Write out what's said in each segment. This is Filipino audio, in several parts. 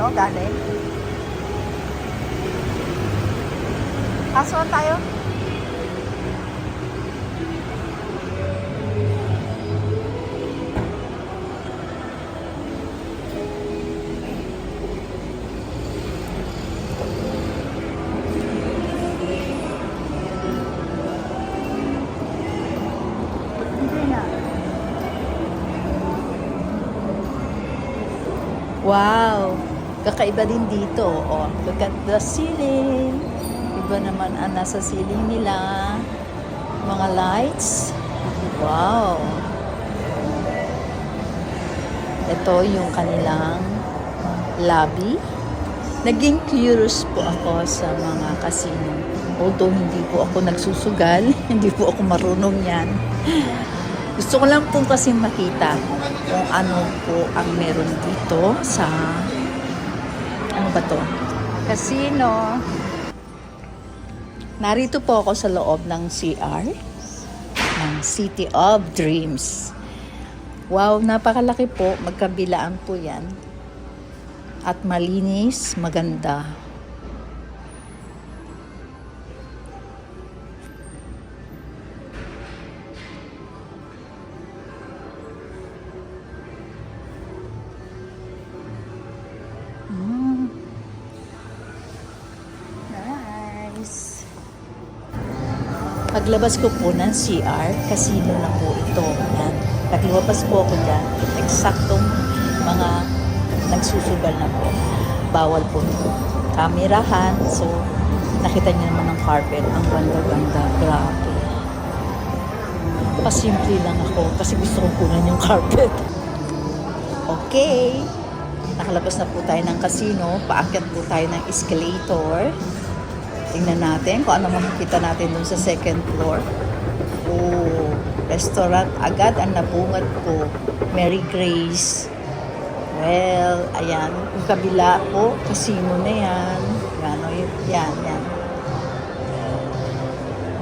no? Galing. Kasuhan tayo? Wow! Kakaiba din dito. Oh, look at the ceiling. Iba naman ang nasa ceiling nila. Mga lights. Wow! Ito yung kanilang lobby. Naging curious po ako sa mga casino. Although hindi po ako nagsusugal, hindi po ako marunong yan. Gusto ko lang po kasi makita kung ano po ang meron dito sa, ano ba to? Casino. Narito po ako sa loob ng CR, ng City of Dreams. Wow, napakalaki po. Magkabilaan po yan. At malinis, maganda. Nice. Paglabas ko po ng CR, casino na po ito. Yan. Paglabas po ako dyan, eksaktong mga nagsusugal na po. Bawal po kamerahan. So, nakita niyo naman ng carpet. Ang ganda-ganda. Grabe. Pasimple lang ako kasi gusto kong kunan yung carpet. Okay. Nakalabas na po tayo ng casino. Paakyat po tayo ng escalator. Tingnan natin kung ano makikita natin dun sa second floor. Oh, restaurant agad ang nabungad ko. Mary Grace. Well, ayan. Yung kabila po, casino na yan. Yan.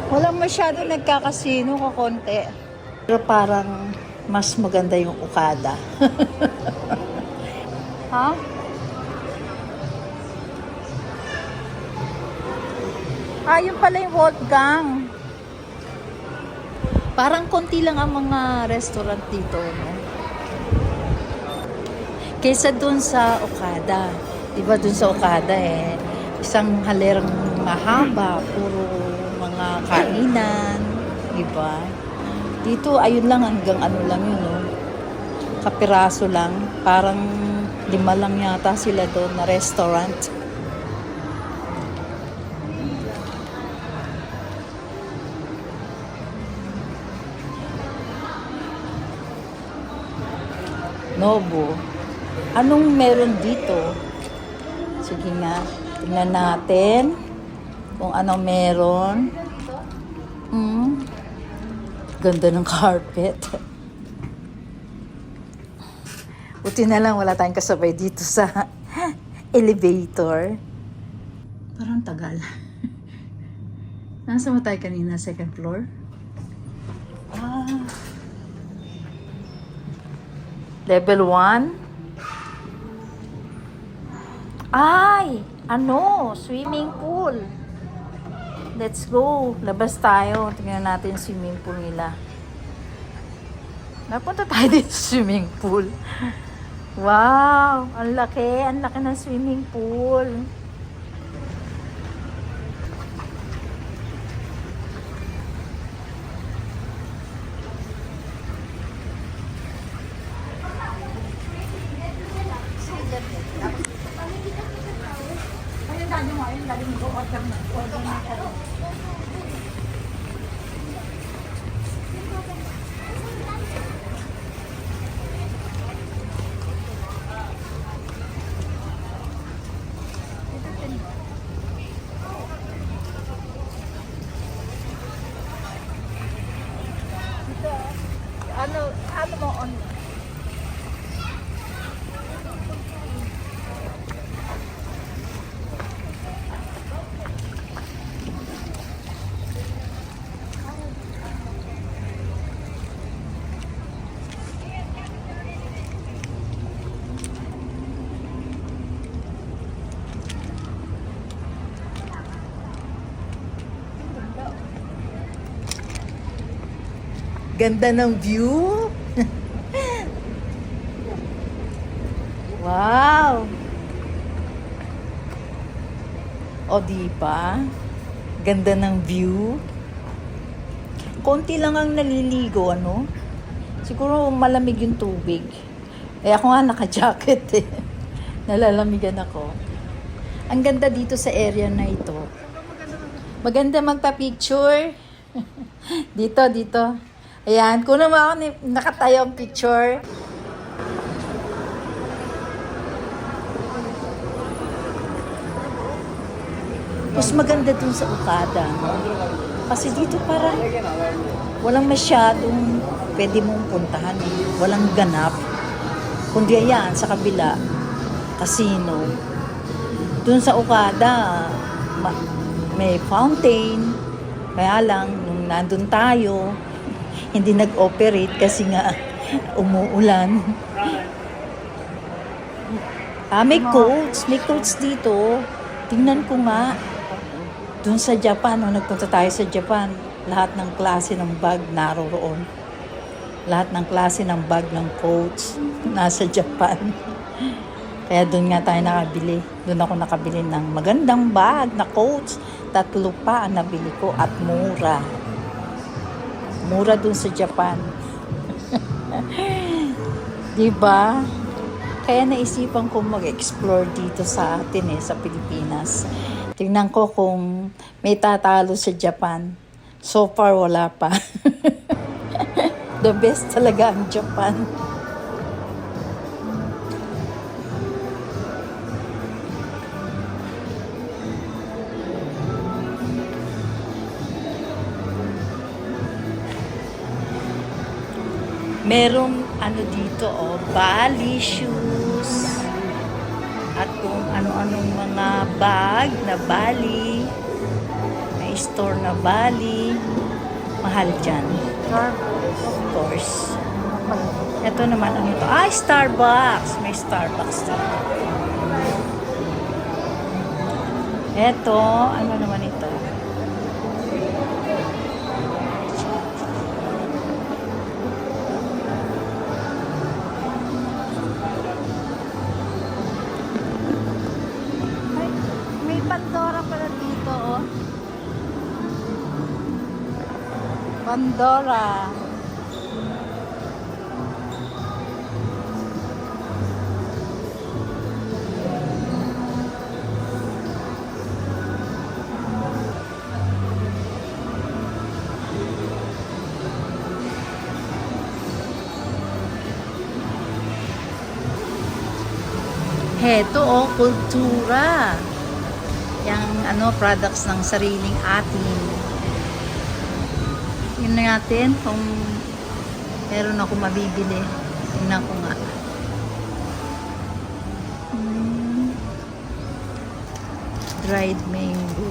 Walang masyado nagkakasino kakonti. Pero parang mas maganda yung Okada. Ha? Yun pala yung Wolfgang. Parang konti lang ang mga restaurant dito, no? Kaysa dun sa Okada. Diba dun sa Okada isang halerang mahaba, puro mga kainan, diba? Dito, ayun lang, hanggang ano lang yun, no? Kapiraso lang. Parang 5 lang yata sila doon na restaurant. Nobu. Anong meron dito? Sige nga, tingnan natin kung ano meron. Ganda ng carpet. Buti na lang wala tayong kasabay dito sa elevator. Parang tagal. Nasaan mo tayo kanina? Second floor? Level 1. Ay! Ano? Swimming pool. Let's go. Labas tayo. Tingnan natin yung swimming pool nila. Napunta tayo dito sa swimming pool. Wow! Ang laki. Ang laki ng swimming pool. Ano mo on? Ganda ng view. Wow! O, di ba? Ganda ng view. Konti lang ang naliligo, ano? Siguro malamig yung tubig. Eh, ako nga naka-jacket eh. Nalalamigan ako. Ang ganda dito sa area na ito. Maganda magpa-picture. Dito, dito. Ayan, kunin mo ako nakatayong picture. Mas maganda dun sa Okada. No? Kasi dito parang walang masyadong pwede mong puntahan. Eh. Walang ganap. Kundi ayan, sa kabila, casino. Dun sa Okada, may fountain. Kaya lang, nung nandun tayo, hindi nag-operate kasi nga umuulan. May coats. May coats dito. Tingnan ko nga. Doon sa Japan, nung nagpunta tayo sa Japan, lahat ng klase ng bag naroroon. Lahat ng klase ng bag ng coats nasa Japan. Kaya doon nga tayo nakabili. Doon ako nakabili ng magandang bag na coats. 3 pa ang nabili ko at mura. Mura doon sa Japan. Diba? Kaya naisipan ko mag-explore dito sa atin sa Pilipinas. Tingnan ko kung may tatalo sa Japan. So far, wala pa. The best talaga ang Japan. Merong dito, Bali shoes. At kung ano-anong mga bag na Bali. May store na Bali. Mahal dyan. Of course. Ito naman, ano ito? Starbucks! May Starbucks dito. Ito, ano naman ito? May Pandora pala dito, Pandora. Heto, kultura. Yang products ng sariling atin. Tingnan natin kung meron ako mabibili. Tingnan ko nga. Dried mango.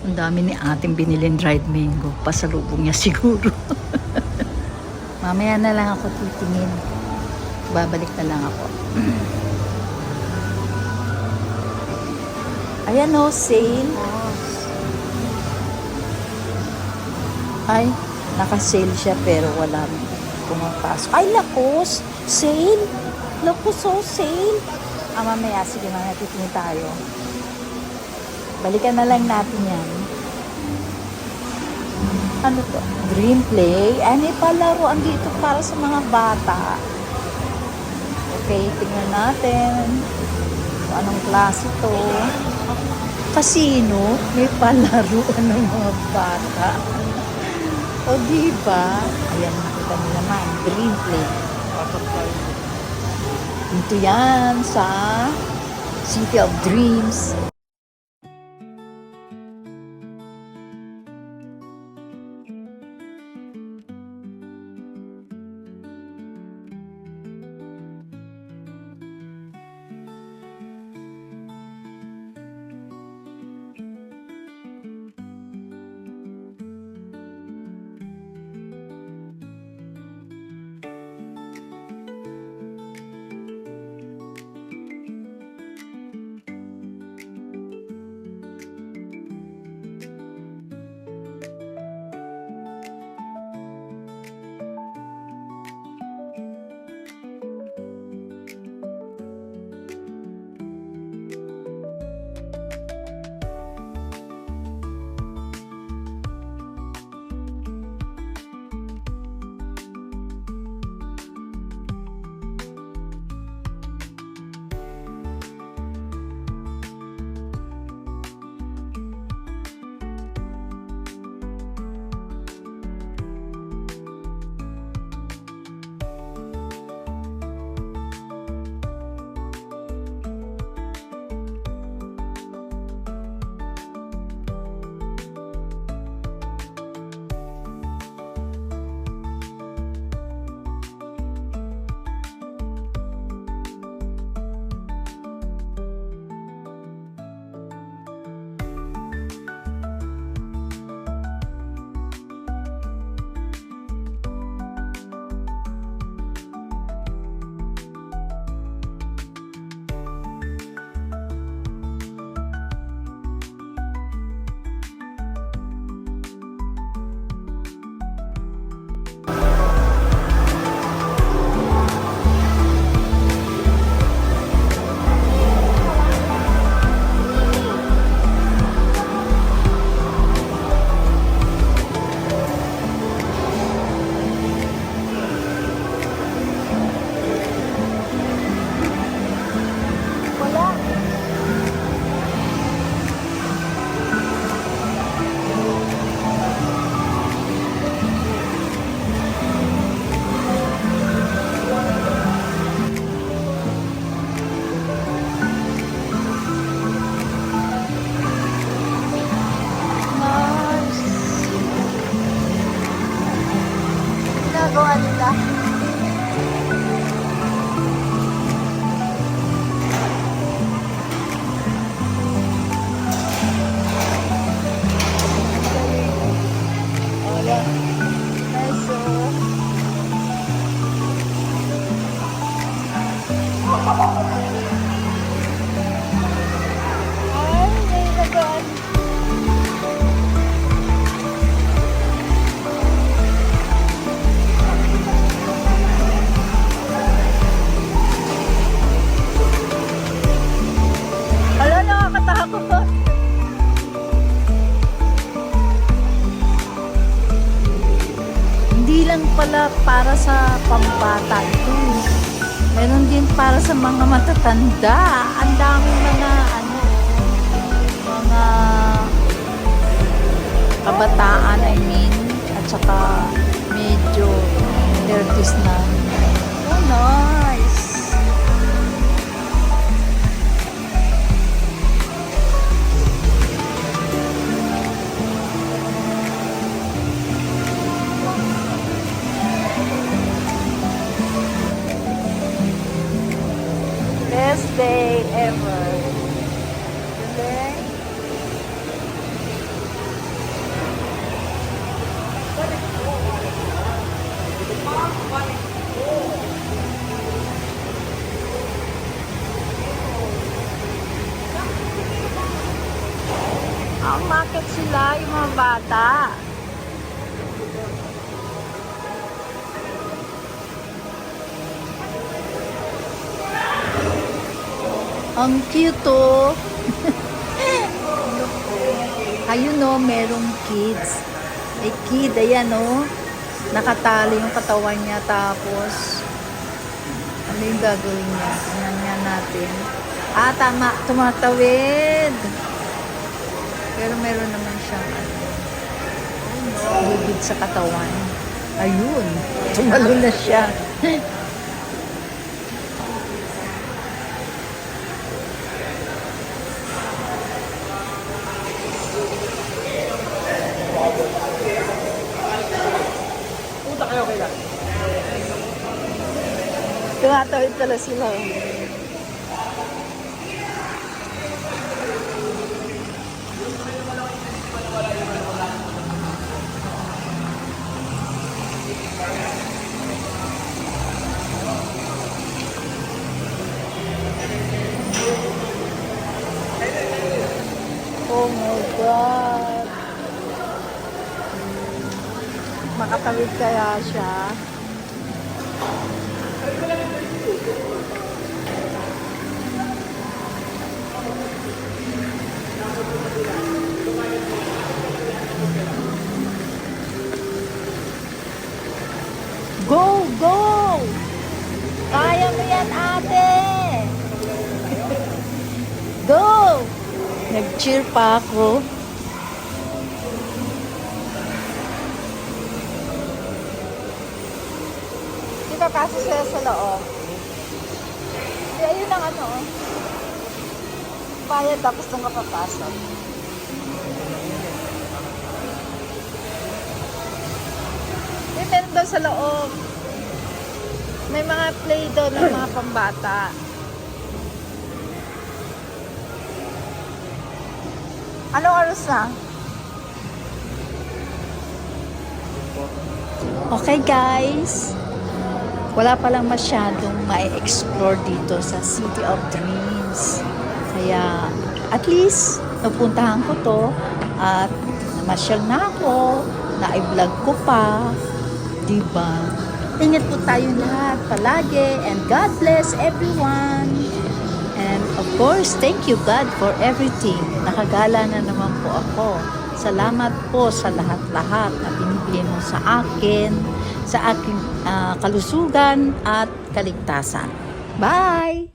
Ang dami ni ating binilin dried mango. Pasalubong niya siguro. Mamaya na lang ako titingin. Babalik na lang ako. Ayan sale. Ay, naka-sale siya pero wala pumapasok. Ay, lakos! Sale! Lakos, sale! Mamaya, sige na, natitingin tayo. Balikan na lang natin yan. Ano to? Dream Play. May palaruan dito para sa mga bata. Okay, tingnan natin. So, anong klase to? Casino. May palaruan ng mga bata. O, diba? Ayan, nakita niyo naman. Dream Play. Dito yan sa City of Dreams. ginagawa nila. Hala, nakakatakot. Hindi lang pala para sa pambata ito. Meron din para sa mga matatanda. Ang daming mga mga kabataan, I mean, at saka medyo 30s na. Oh, nice. Best day ever. Galing. Ang market sila, yung mga bata. Ang cute oh. Ayun oh, merong kids. May kid, ayan oh. Nakatali yung katawan niya, tapos ano yung gagawin niya? Tingnan niya natin. Ah, tama, tumatawid. Pero meron naman siyang bubid sa katawan. Ayun, tumalo na siya. Tumatawid pala sila. Oh my God. Makatawid kaya siya? Go! Go! Kaya mo yan, ate! Go! Nag-cheer pa ako. Dito kasi sila sa loob. Di, ayun ang ano. Bayad tapos nung mapapasok. Di, meron daw sa loob. May mga play daw ng mga pambata. Anong oras na? Okay guys, wala palang masyadong ma-explore dito sa City of Dreams. Kaya at least napuntahan ko to at namasyal na ako, na-vlog ko pa, diba? Ingat po tayo lahat palagi, and God bless everyone. And of course, thank you God for everything. Nakagala na naman po ako. Salamat po sa lahat-lahat na binibigay mo sa akin, sa aking kalusugan at kaligtasan. Bye!